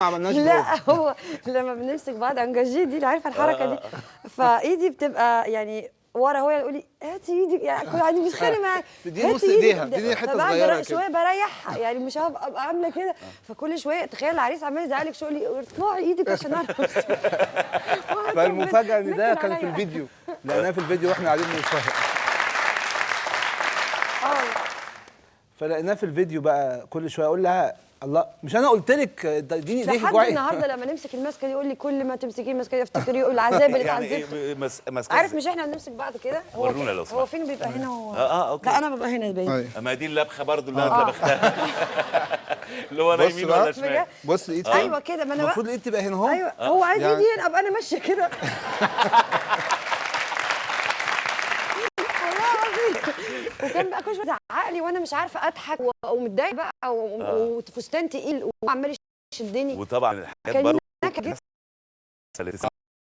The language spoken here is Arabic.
عملناش لا هو لما بنمسك بعض انجاجيه دي اللي عارفه الحركه دي، فايدي بتبقى يعني ورا، هو يقول لي هاتي ايدك، يعني كل عادي بيتخانق معايا تديني نص ايديها، تديني حته صغيره كده، شويه بريحها يعني، مش هبقى عامله كده. فكل شويه تخيل العريس عمال يزعلك، شو لي ارفعي ايدك عشان اعرف. فالمفاجاه ان ده كان في الفيديو، لقيناه في الفيديو واحنا قاعدين بنتفرج. فلقيناه في الفيديو بقى كل شويه اقول لها الله، مش انا قلت لك اديني ايديك لحد جوعي. النهارده لما نمسك الماسكه دي يقول لي كل ما تمسكيه الماسكه دي افتكري العذاب اللي يعني اتعذبته. ايه ماسكه؟ عارف مش احنا بنمسك بعض كده؟ ورونا لو سمحت. هو فين بيبقى هنا هو؟ اوكي. لا انا ببقى هنا باين. ما دي اللبخه برضه اللي انا لبختها. اللي هو انا يمين ولا شمال؟ بص الايد ايوه كده، ما انا المفروض الايد تبقى هنا اهو. ايوه هو عايز يعني ايدي هنا ابقى انا ماشيه كده. والله العظيم. وكان بقى كل شويه يزعق لي وانا مش عارفه اضحك ومتضايقه بقى، وفستان تقيل وعمال يشدني. وطبعا الحاجات كان برضه نكد.